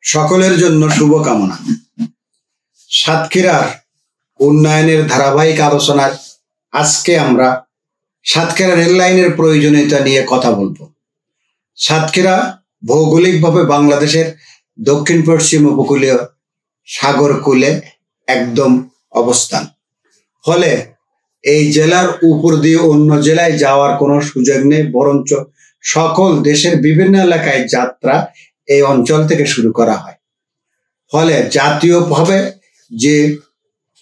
সকলের জন্য শুভকামনা। সাতক্ষীরার উন্নয়নের ধারাবাহিক আলোচনায় আজকে আমরা সাতক্ষীরা রেল লাইনের প্রয়োজনীয়তা নিয়ে কথা বলবো। সাতক্ষীরা ভৌগোলিকভাবে বাংলাদেশের দক্ষিণ পশ্চিম উপকূলীয় সাগর কূলে একদম অবস্থান, ফলে এই জেলার উপর দিয়ে অন্য জেলায় যাওয়ার কোনো সুযোগ নেই, বরঞ্চ সকল দেশের বিভিন্ন এলাকায় যাত্রা এই অঞ্চল থেকে শুরু করা হয়। ফলে জাতীয়ভাবে যে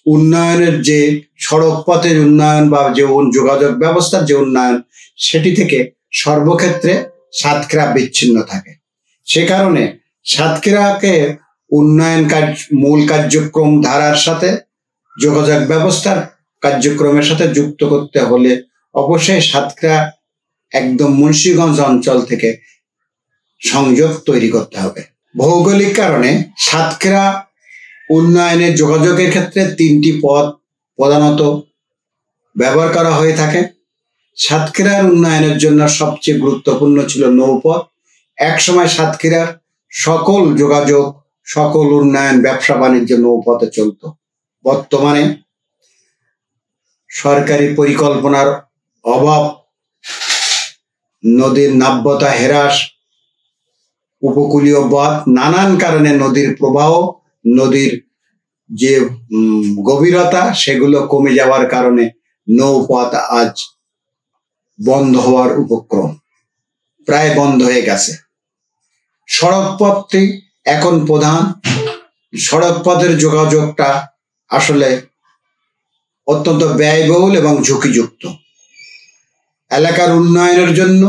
উন্নয়নের যে সড়ক পথের উন্নয়ন বা যে যোগাযোগ ব্যবস্থার যে উন্নয়ন, সেটি থেকে সর্বক্ষেত্রে সাতক্ষীরা বিচ্ছিন্ন থাকে। সে কারণে সাতক্ষীরাকে উন্নয়ন মূল কার্যক্রম ধারার সাথে যোগাযোগ ব্যবস্থার কার্যক্রমের সাথে যুক্ত করতে হলে অবশ্যই সাতক্ষীরা একদম মুন্সিগঞ্জ অঞ্চল থেকে সংযোগ তৈরি করতে হবে। ভৌগোলিক কারণে সাতক্ষীরা উন্নয়নের যোগাযোগের ক্ষেত্রে তিনটি পথ প্রধানত ব্যবহার করা হয়ে থাকে। সাতক্ষীরার উন্নয়নের জন্য সবচেয়ে গুরুত্বপূর্ণ ছিল নৌপথ। একসময় সাতক্ষীরার সকল যোগাযোগ, সকল উন্নয়ন, ব্যবসা বাণিজ্য নৌপথে চলত। বর্তমানে সরকারি পরিকল্পনার অভাব, নদীর নাব্যতা হ্রাস, উপকূলীয় বাঁধ, নানান কারণে নদীর প্রবাহ, নদীর যে গভীরতা সেগুলো কমে যাওয়ার কারণে নৌপথ আজ বন্ধ হওয়ার উপক্রম, প্রায় বন্ধ হয়ে গেছে। সড়ক পথটি এখন প্রধান। সড়ক পথের যোগাযোগটা আসলে অত্যন্ত ব্যয়বহুল এবং ঝুঁকিযুক্ত। এলাকার উন্নয়নের জন্য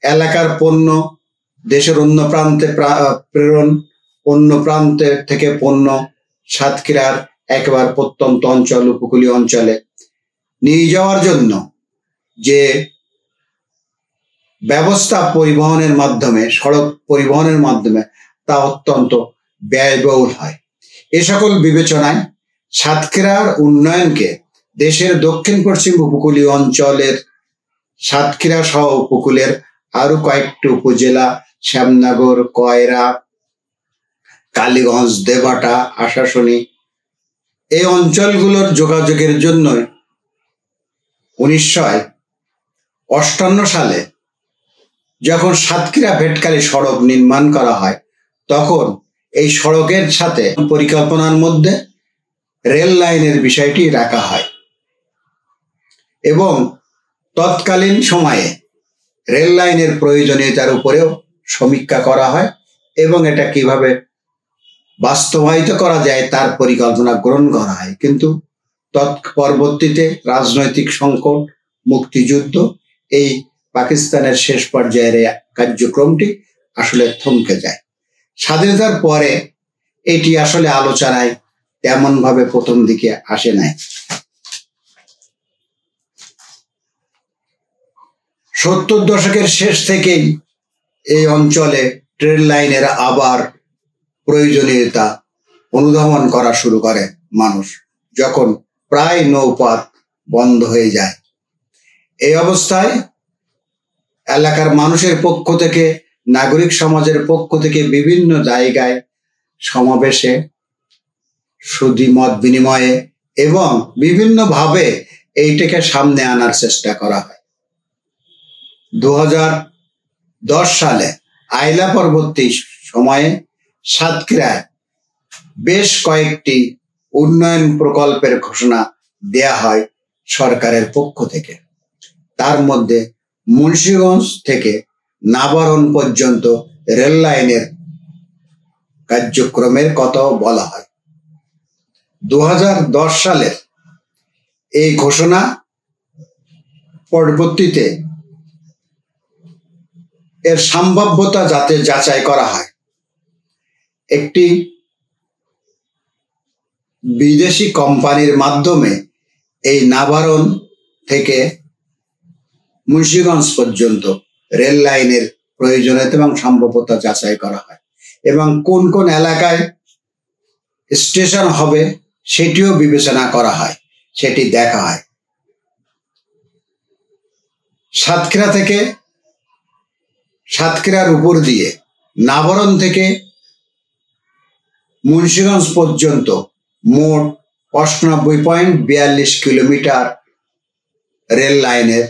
এলাকার পণ্য দেশের অন্য প্রান্তে প্রেরণ, অন্য প্রান্তে থেকে পণ্য সাতক্ষীরার একেবারে প্রত্যন্ত অঞ্চল, উপকূলীয় অঞ্চলে নিয়ে যাওয়ার জন্য যে ব্যবস্থা পরিবহনের মাধ্যমে, সড়ক পরিবহনের মাধ্যমে, তা অত্যন্ত ব্যয়বহুল হয়। এ সকল বিবেচনায় সাতক্ষীরার উন্নয়নকে দেশের দক্ষিণ পশ্চিম উপকূলীয় অঞ্চলের সাতক্ষীরা সহ উপকূলের আরো কয়েকটি উপজেলা, শ্যামনগর, কয়রা, কালীগঞ্জ, দেবাটা, আশাশুনি, এই অঞ্চলগুলোর যোগাযোগের জন্য 1958 সালে যখন সাতক্ষীরা ভেটকালী সড়ক নির্মাণ করা হয়, তখন এই সড়কের সাথে পরিকল্পনার মধ্যে রেল লাইনের বিষয়টি রাখা হয় এবং তৎকালীন সময়ে রেল লাইনের প্রয়োজনীয়তার উপরেও সমীক্ষা করা হয় এবং এটা কিভাবে বাস্তবায়িত করা যায় তার পরিকল্পনা গ্রহণ করা হয়। কিন্তু পরবর্তীতে রাজনৈতিক সংকট, মুক্তিযুদ্ধ, এই পাকিস্তানের শেষ পর্যায়ের কার্যক্রমটি আসলে থমকে যায়। স্বাধীনতার পরে এটি আসলে আলোচনায় তেমন ভাবে প্রথম দিকে আসে নাই। 70 দশকের শেষ থেকেই এই অঞ্চলে ট্রেন লাইনের আবার প্রয়োজনীয়তা অনুধাবন করা শুরু করে মানুষ, যখন প্রায় নৌপথ বন্ধ হয়ে যায়। এই অবস্থায় এলাকার মানুষের পক্ষ থেকে, নাগরিক সমাজের পক্ষ থেকে বিভিন্ন জায়গায় সমাবেশে, সুধী মত বিনিময়ে এবং বিভিন্নভাবে এইটাকে সামনে আনার চেষ্টা করা হয়। 2010 সালে আইলা পরবর্তী সময়ে সাতক্ষীরায় বেশ কয়েকটি উন্নয়ন প্রকল্পের ঘোষণা দেয়া হয় সরকারের পক্ষ থেকে। তার মধ্যে মুন্সিগঞ্জ থেকে নাবারণ পর্যন্ত রেল লাইনের কার্যক্রমের কথাও বলা হয়। 2010 সালের এই ঘোষণা পরবর্তীতে এর সম্ভাব্যতা যাতে যাচাই করা হয়, একটি বিদেশি কোম্পানির মাধ্যমে এই নাবারণ থেকে মুন্সিগঞ্জ পর্যন্ত রেল লাইনের প্রয়োজনীয়তা এবং সম্ভাব্যতা যাচাই করা হয় এবং কোন কোন এলাকায় স্টেশন হবে সেটিও বিবেচনা করা হয়, সেটি দেখা হয়। সাতক্ষীরার উপর দিয়ে নাবারণ থেকে মুন্সিগঞ্জ পর্যন্ত মোট ৯৫.৪২ কিলোমিটার রেল লাইনের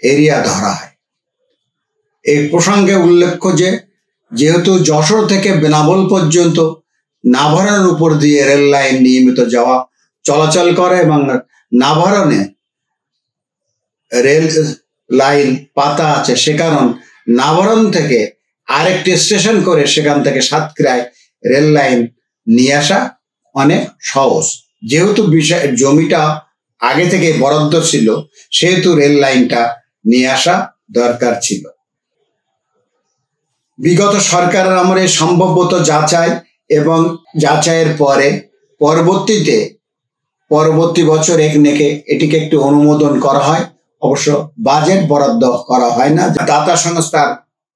এরিয়া ধরা হয়। এই প্রসঙ্গে উল্লেখ্য যে যেহেতু যশোর থেকে বেনাপোল পর্যন্ত নাভারণের উপর দিয়ে রেল লাইন নিয়মিত চলাচল করে এবং নাভারণে রেল লাইন পাতা আছে, সে কারণ নাভারণ থেকে আরেকটি স্টেশন করে সেখান থেকে সাতক্ষীরায় রেল লাইন নিয়ে আসা অনেক সহজ। যেহেতু জমিটা আগে থেকে বরাদ্দ ছিল, সেহেতু রেল লাইনটা নিয়ে আসা দরকার ছিল। বিগত সরকারের আমলে সম্ভবত যাচাই এবং যাচাইয়ের পরে পরবর্তী বছর এটিকে একটি অনুমোদন করা হয়। অবশ্য বাজেট বরাদ্দ করা হয় না, দাতা সংস্থার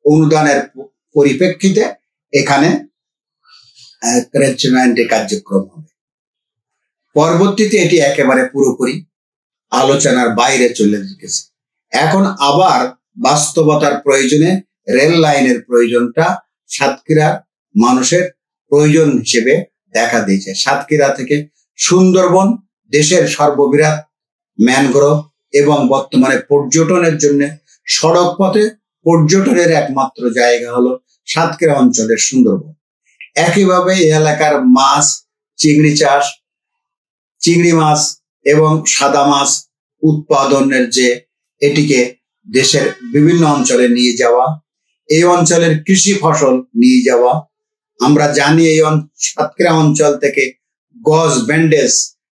অনুদানের পরিপ্রেক্ষিতে এখানে কার্যক্রম হবে। পরবর্তীতে এটি একেবারে পুরোপুরি আলোচনার বাইরে চলে গেছে। এখন আবার বাস্তবতার প্রয়োজনে রেল লাইনের প্রয়োজনটা সাতক্ষীরা মানুষের প্রয়োজন হিসেবে দেখা দিয়েছে। সাতক্ষীরা থেকে সুন্দরবন দেশের সর্ববৃহৎ ম্যানগ্রোভ এবং বর্তমানে পর্যটনের জন্য সড়ক পথে পর্যটনের একমাত্র জায়গা হলো সাতক্ষীরা অঞ্চলের সুন্দরবন। একইভাবে এই এলাকার মাছ, চিংড়ি মাছ এবং সাদা মাছ উৎপাদনের যে এটিকে দেশের বিভিন্ন অঞ্চলে নিয়ে যাওয়া, এই অঞ্চলের কৃষি ফসল নিয়ে যাওয়া। আমরা জানি এই সাতক্ষীরা অঞ্চল থেকে গজ, ব্যান্ডেজ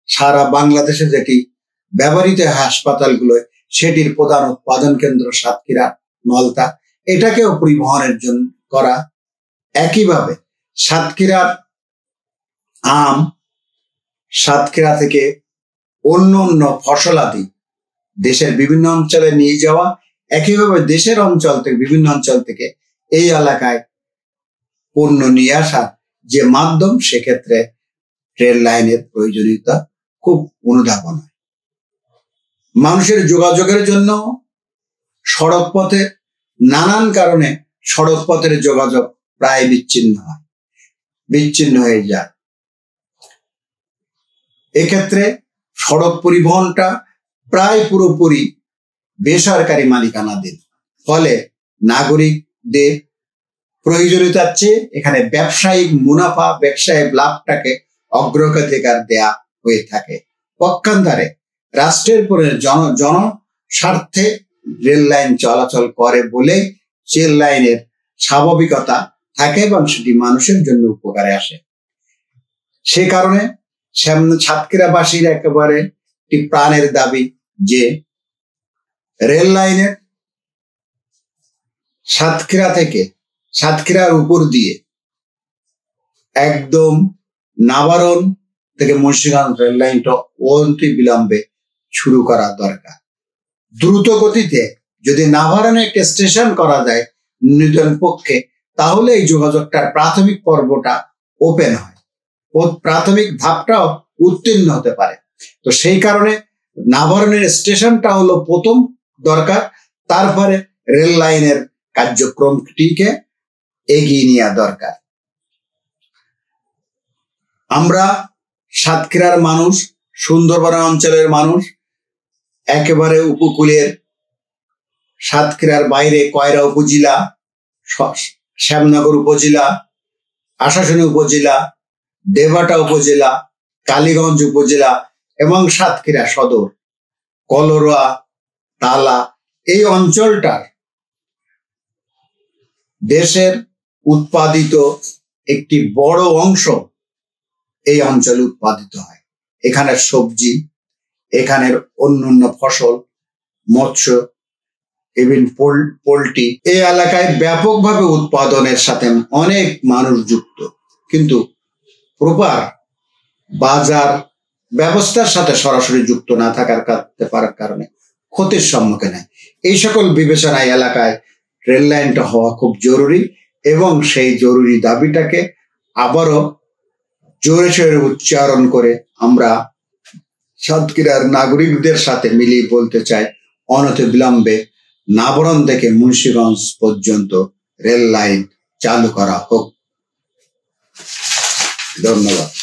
সারা বাংলাদেশে যেটি ব্যবহৃত হাসপাতালগুলো, সেটির প্রধান উৎপাদন কেন্দ্র সাতক্ষীরা নলতা, এটাকেও পরিবহনের জন্য করা। একইভাবে সাতক্ষীরার আম, সাতক্ষীরা থেকে অন্য ফসলাদি দেশের বিভিন্ন অঞ্চলে নিয়ে যাওয়া। একইভাবে দেশের অঞ্চল থেকে বিভিন্ন অঞ্চল থেকে এই এলাকায় পণ্য নিয়ে আসার যে মাধ্যম, সেক্ষেত্রে রেল লাইনের প্রয়োজনীয়তা খুব অনুধাবন হয়। মানুষের যোগাযোগের জন্য সড়ক পথে নানান কারণে সড়ক পথের যোগাযোগ প্রায় বিচ্ছিন্ন হয়ে যায়। এক্ষেত্রে সড়ক পরিবহনটা প্রায় পুরোপুরি বেসরকারি মালিকানাধীন। ফলে নাগরিকদের প্রয়োজনীয়তার চেয়ে এখানে ব্যবসায়িক মুনাফা, ব্যবসায়িক লাভটাকে অগ্রাধিকার দেয়া হয়ে থাকে। পক্ষান্তরে রাষ্ট্রের পরে জনস্বার্থে রেল লাইন চলাচল করে বলে রেল লাইনের স্বাভাবিকতা থাকে এবং সেটি মানুষের জন্য উপকারে আসে। সে কারণে সাতক্ষীরাবাসীর একেবারে একটি প্রাণের দাবি যে রেল লাইনের সাতক্ষীরার উপর দিয়ে একদম নাভারণ থেকে মুন্সিগঞ্জ রেল লাইনটা অনতি বিলম্বে শুরু করা দরকার। দ্রুত গতিতে যদি নাভারণে একটা স্টেশন করা যায় ন্যূনতম পক্ষে, তাহলে এই যোগাযোগটার প্রাথমিক পর্বটা ওপেন হয়, প্রাথমিক ধাপটাও উত্তীর্ণ হতে পারে। তো সেই কারণে নাভারণের স্টেশনটা হলো প্রথম দরকার, তারপরে রেল লাইনের কার্যক্রমটিকে এগিয়ে নেওয়া দরকার। আমরা সাতক্ষীরার মানুষ, সুন্দরবন অঞ্চলের মানুষ, একেবারে উপকূলের সাতক্ষীরার বাইরে কয়রা উপজেলা, শ্যামনগর উপজেলা, আশাশুনি উপজেলা, দেবাটা উপজেলা, কালীগঞ্জ উপজেলা এবং সাতক্ষীরা সদর, কলরা, তালা, এই অঞ্চলটার দেশের উৎপাদিত একটি বড় অংশ এই অঞ্চলে উৎপাদিত হয়। এখানের সবজি, এখানের অন্যান্য ফসল, মৎস্য, ইভেন পোল্ট্রি, এই এলাকায় ব্যাপকভাবে উৎপাদনের সাথে অনেক মানুষ যুক্ত, কিন্তু প্রপার বাজার ব্যবস্থার সাথে সরাসরি যুক্ত না পারার কারণে ক্ষতির সম্মুখীন হয়। এই সকল বিবেচনায় এলাকায় রেল লাইনটা হওয়া খুব জরুরি এবং সেই জরুরি দাবিটাকে আবারও জোরে সোরে উচ্চারণ করে আমরা সাতক্ষীরার নাগরিকদের সাথে মিলিয়ে বলতে চাই, অনতিবিলম্বে নাভারণ থেকে মুন্সিগঞ্জ পর্যন্ত রেল লাইন চালু করা হোক। ধন্যবাদ।